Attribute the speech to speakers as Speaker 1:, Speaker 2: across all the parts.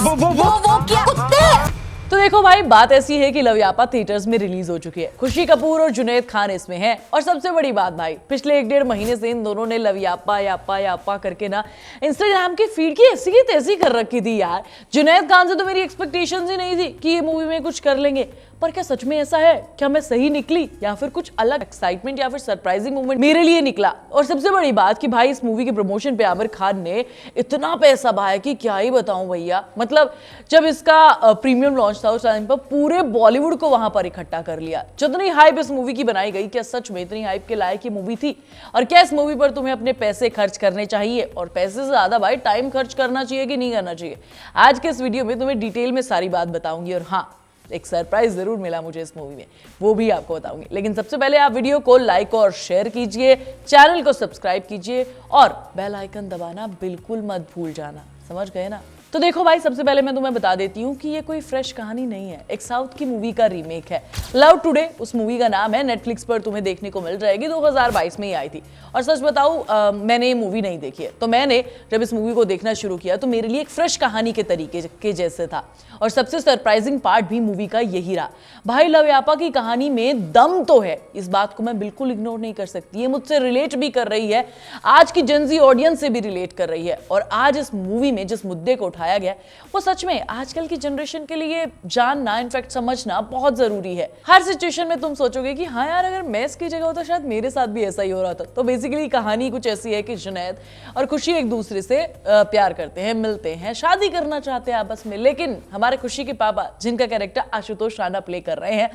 Speaker 1: वो क्या कुत्ते।
Speaker 2: तो देखो भाई, बात ऐसी है कि लवयापा थिएटर्स में रिलीज हो चुकी है। खुशी कपूर और जुनैद खान इसमें हैं। और सबसे बड़ी बात भाई, पिछले 1-1.5 महीने से इन दोनों ने लवयापा यापा यापा करके ना इंस्टाग्राम की फीड की ऐसी की तैसी कर रखी थी यार। जुनैद खान से तो मेरी एक्सपेक्टेशंस ही नहीं थी कि ये मूवी में कुछ कर लेंगे, पर क्या सच में ऐसा है? क्या मैं सही निकली या फिर कुछ अलग एक्साइटमेंट या फिर सरप्राइजिंग मोमेंट मेरे लिए निकला? और सबसे बड़ी बात कि भाई इस मूवी के प्रमोशन पे आमिर खान ने इतना पैसा बहाया कि क्या ही बताऊं भैया। मतलब जब इसका प्रीमियम लॉन्च था उस टाइम पर पूरे बॉलीवुड को वहां पर इकट्ठा कर लिया। जितनी हाइप इस मूवी की बनाई गई, क्या सच में इतनी हाइप के लायक ये मूवी थी? और क्या इस मूवी पर तुम्हें अपने पैसे खर्च करने चाहिए? और पैसे से ज्यादा भाई टाइम खर्च करना चाहिए कि नहीं करना चाहिए? आज के इस वीडियो में तुम्हें डिटेल में सारी बात बताऊंगी। और हाँ, एक सरप्राइज जरूर मिला मुझे इस मूवी में, वो भी आपको बताऊंगी। लेकिन सबसे पहले आप वीडियो को लाइक और शेयर कीजिए, चैनल को सब्सक्राइब कीजिए और बेल आइकन दबाना बिल्कुल मत भूल जाना। समझ गए ना? तो देखो भाई, सबसे पहले मैं तुम्हें बता देती हूँ कि ये कोई फ्रेश कहानी नहीं है, एक साउथ की मूवी का रीमेक है। लव टुडे उस मूवी का नाम है। नेटफ्लिक्स पर तुम्हें देखने को मिल जाएगी। 2022 में ही आई थी। और सच बताऊं, मैंने ये मूवी नहीं देखी है, तो मैंने जब इस मूवी को देखना शुरू किया तो मेरे लिए एक फ्रेश कहानी के तरीके के जैसे था। और सबसे सरप्राइजिंग पार्ट भी मूवी का यही रहा। भाई लवयापा की कहानी में दम तो है, इस बात को मैं बिल्कुल इग्नोर नहीं कर सकती। ये मुझसे रिलेट भी कर रही है, आज की जेनजी ऑडियंस से भी रिलेट कर रही है। और आज इस मूवी में जिस मुद्दे को उठाया गया वो सच में आजकल की जनरेशन के लिए जानना, इनफैक्ट समझना बहुत जरूरी है। हर सिचुएशन में तुम सोचोगे कि हाँ यार, अगर मैं इसकी जगह होता शायद मेरे साथ भी ऐसा ही हो रहा था। तो बेसिकली कहानी कुछ ऐसी है कि जुनैद और खुशी एक दूसरे से प्यार करते हैं, मिलते हैं, शादी करना चाहते हैं आपस में। लेकिन हमारे खुशी के पापा, जिनका कैरेक्टर आशुतोष राणा प्ले कर रहे हैं,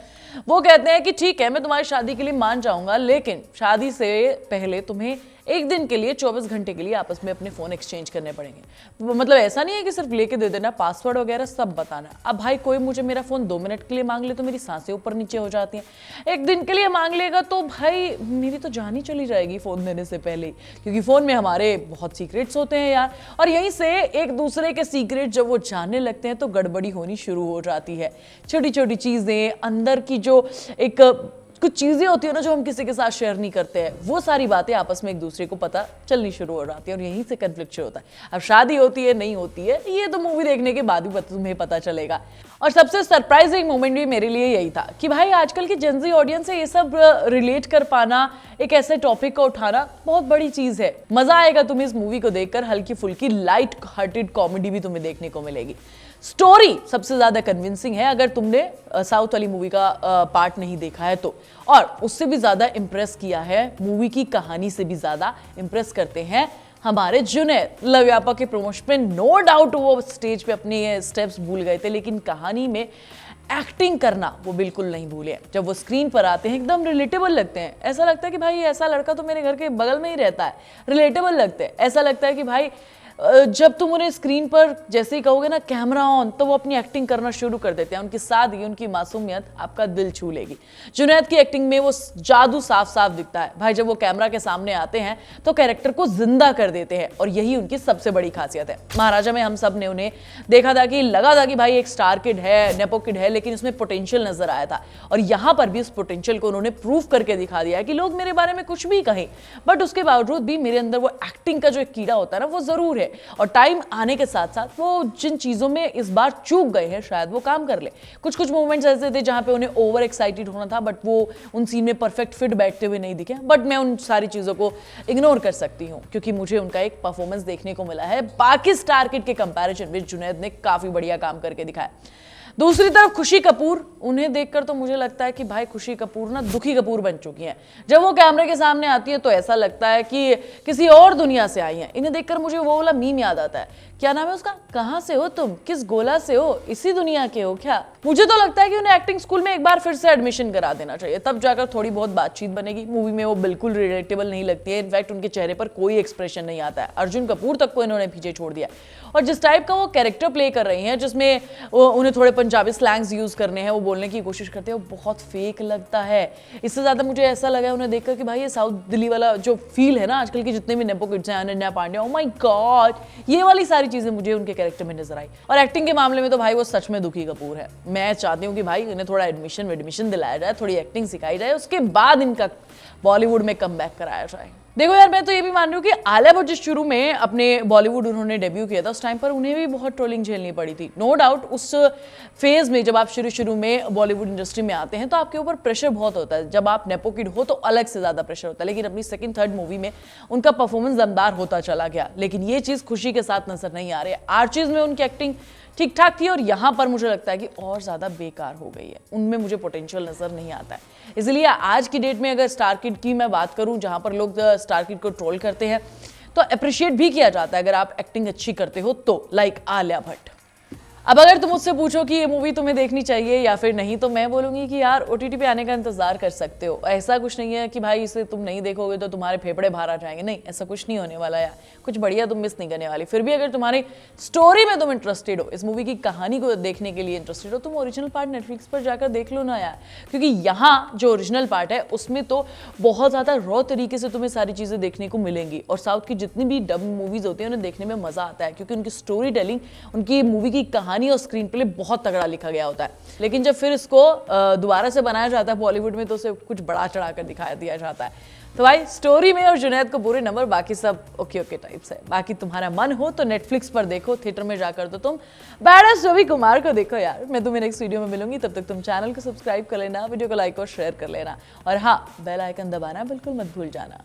Speaker 2: वो कहते हैं कि ठीक है, मैं तुम्हारी शादी के लिए मान जाऊंगा, लेकिन शादी से पहले तुम्हें एक दिन के लिए 24 घंटे के लिए आपस में अपने फोन एक्सचेंज करने पड़ेंगे। मतलब ऐसा नहीं है कि सिर्फ लेके दे देना, पासवर्ड वगैरह सब बताना। अब भाई कोई मुझे मेरा फोन 2 मिनट के लिए मांग ले तो मेरी सांसें ऊपर नीचे हो जाती हैं। एक दिन के लिए मांग लेगा तो भाई मेरी तो जान ही चली जाएगी फोन देने से पहले ही, क्योंकि फोन में हमारे बहुत सीक्रेट्स होते हैं यार। और यहीं से एक दूसरे के सीक्रेट जब वो जानने लगते हैं तो गड़बड़ी होनी शुरू हो जाती है। छोटी छोटी चीजें, अंदर की जो एक कुछ चीजें होती है ना जो हम किसी के साथ शेयर नहीं करते हैं, वो सारी बातें आपस में एक दूसरे को पता चलनी शुरू हो जाती है और यहीं से कन्फ्लिक्ट शुरू होता है। अब शादी होती है नहीं होती है, ये तो मूवी देखने के बाद ही तुम्हें पता चलेगा। और सबसे सरप्राइजिंग मोमेंट भी मेरे लिए यही था कि भाई आजकल की जेनजी ऑडियंस से ये सब रिलेट कर पाना, एक ऐसे टॉपिक को उठाना बहुत बड़ी चीज है। मजा आएगा तुम्हें इस मूवी को देखकर। हल्की फुल्की लाइट हार्टेड कॉमेडी भी तुम्हें देखने को मिलेगी। स्टोरी सबसे ज्यादा कन्विंसिंग है अगर तुमने साउथ वाली मूवी का पार्ट नहीं देखा है तो। और उससे भी ज्यादा इंप्रेस किया है, मूवी की कहानी से भी ज्यादा इंप्रेस करते हैं हमारे जुनैद। लवयापा के प्रमोशन में नो डाउट वो स्टेज पे अपने स्टेप्स भूल गए थे, लेकिन कहानी में एक्टिंग करना वो बिल्कुल नहीं भूले। जब वो स्क्रीन पर आते हैं एकदम रिलेटेबल लगते हैं। ऐसा लगता है कि भाई ऐसा लड़का तो मेरे घर के बगल में ही रहता है। रिलेटेबल लगते हैं। ऐसा लगता है कि भाई जब तुम उन्हें स्क्रीन पर जैसे ही कहोगे ना कैमरा ऑन, तो वो अपनी एक्टिंग करना शुरू कर देते हैं। उनकी सादगी, उनकी मासूमियत आपका दिल छू लेगी। जुनैद की एक्टिंग में वो जादू साफ साफ दिखता है भाई। जब वो कैमरा के सामने आते हैं तो कैरेक्टर को जिंदा कर देते हैं और यही उनकी सबसे बड़ी खासियत है। महाराजा में हम सब ने उन्हें देखा था कि लगा था कि भाई एक स्टार किड है, नेपो किड है, लेकिन उसमें पोटेंशियल नजर आया था। और यहाँ पर भी उस पोटेंशियल को उन्होंने प्रूव करके दिखा दिया है कि लोग मेरे बारे में कुछ भी कहें, बट उसके बावजूद भी मेरे अंदर वो एक्टिंग का जो एक कीड़ा होता है ना, वो जरूर है। और टाइम आने के साथ साथ वो जिन चीजों में इस बार चूक गए हैं शायद वो काम कर ले। कुछ कुछ मोमेंट्स ऐसे थे जहां पे उन्हें ओवर एक्साइटेड होना था, बट वो उन सीन में परफेक्ट फिट बैठते हुए नहीं दिखे। बट मैं उन सारी चीजों को इग्नोर कर सकती हूँ क्योंकि मुझे उनका एक परफॉर्मेंस देखने को मिला है बाकी स्टार किड के कंपैरिजन में। जुनैद ने काफी बढ़िया काम करके दिखाया। दूसरी तरफ खुशी कपूर, उन्हें देखकर तो मुझे लगता है कि भाई खुशी कपूर ना दुखी कपूर बन चुकी हैं। जब वो कैमरे के सामने आती है तो ऐसा लगता है कि किसी और दुनिया से आई हैं। इन्हें देखकर मुझे वो वाला मीम याद आता है, क्या नाम है उसका, कहाँ से हो तुम, किस गोला से हो, इसी दुनिया के हो क्या। मुझे तो लगता है कि उन्हें एक्टिंग स्कूल में एक बार फिर से एडमिशन करा देना चाहिए, तब जाकर थोड़ी बहुत बातचीत बनेगी। मूवी में वो बिल्कुल रिलेटेबल नहीं लगती है। इनफैक्ट उनके चेहरे पर कोई एक्सप्रेशन नहीं आता है। अर्जुन कपूर तक को इन्होंने पीछे छोड़ दिया। और जिस टाइप का वो कैरेक्टर प्ले कर रही हैं, जिसमें उन्हें थोड़े पंजाबी स्लैंग्स यूज करने हैं, वो बोलने की कोशिश करते हैं, वो बहुत फेक लगता है। इससे ज्यादा मुझे ऐसा लगा उन्हें देखकर कि भाई ये साउथ दिल्ली वाला जो फील है ना आजकल के जितने भी नेपो किड्स हैं, Ananya Pandey, oh my god, ये वाली सारी चीजें मुझे उनके कैरेक्टर में नजर आई। और एक्टिंग के मामले में तो भाई वो सच में दुखी कपूर है। मैं चाहती हूँ कि भाई इन्हें थोड़ा एडमिशन दिलाया जाए, थोड़ी एक्टिंग सिखाई जाए, उसके बाद इनका बॉलीवुड में कमबैक कराया जाए। देखो यार, मैं तो ये भी मान रही हूँ कि आलिया भट्ट जिस शुरू में अपने बॉलीवुड उन्होंने डेब्यू किया था, उस टाइम पर उन्हें भी बहुत ट्रोलिंग झेलनी पड़ी थी। नो डाउट उस फेज में जब आप शुरू शुरू में बॉलीवुड इंडस्ट्री में आते हैं तो आपके ऊपर प्रेशर बहुत होता है। जब आप नेपो किड हो तो अलग से ज्यादा प्रेशर होता है, लेकिन अपनी सेकंड थर्ड मूवी में उनका परफॉर्मेंस दमदार होता चला गया। लेकिन ये चीज खुशी के साथ नजर नहीं आ रही है। आर्चीज में उनकी एक्टिंग ठीक ठाक थी और यहाँ पर मुझे लगता है कि और ज्यादा बेकार हो गई है, उनमें मुझे पोटेंशियल नजर नहीं आता है। इसलिए आज की डेट में अगर स्टार किड की मैं बात करूं, जहां पर लोग स्टार किड को ट्रोल करते हैं, तो अप्रिशिएट भी किया जाता है अगर आप एक्टिंग अच्छी करते हो तो, लाइक आलिया भट्ट। अब अगर तुम मुझसे पूछो कि ये मूवी तुम्हें देखनी चाहिए या फिर नहीं, तो मैं बोलूंगी कि यार ओटीटी पे आने का इंतजार कर सकते हो। ऐसा कुछ नहीं है कि भाई इसे तुम नहीं देखोगे तो तुम्हारे फेफड़े बाहर आ जाएंगे, नहीं, ऐसा कुछ नहीं होने वाला यार। कुछ बढ़िया तुम मिस नहीं करने वाली। फिर भी अगर तुम्हारी स्टोरी में तुम इंटरेस्टेड हो, इस मूवी की कहानी को देखने के लिए इंटरेस्टेड हो, तुम ओरिजिनल पार्ट नेटफ्लिक्स पर जाकर देख लो ना यार। क्योंकि यहाँ जो ओरिजिनल पार्ट है उसमें तो बहुत ज्यादा रॉ तरीके से तुम्हें सारी चीजें देखने को मिलेंगी। और साउथ की जितनी भी डब मूवीज होती है उन्हें देखने में मजा आता है, क्योंकि उनकी स्टोरी टेलिंग, उनकी मूवी की कहानी और स्क्रीन प्ले बहुत तगड़ा लिखा गया होता है। लेकिन जब फिर इसको दोबारा से बनाया जाता है बॉलीवुड में, तो उसे कुछ बड़ा चढ़ा कर दिखा दिया जाता है। तो भाई स्टोरी में और जुनैद को पूरे नंबर, बाकी सब ओके ओके टाइप्स है। बाकी तुम्हारा मन हो तो नेटफ्लिक्स पर देखो, थिएटर में जाकर तो तुम बैडस रवि कुमार को देखो यार। मैं तुम्हें नेक्स्ट वीडियो में मिलूंगी, तब तक तुम चैनल को सब्सक्राइब कर लेना, वीडियो को लाइक और शेयर कर लेना, और हाँ, बेल आइकन दबाना बिल्कुल मत भूल जाना।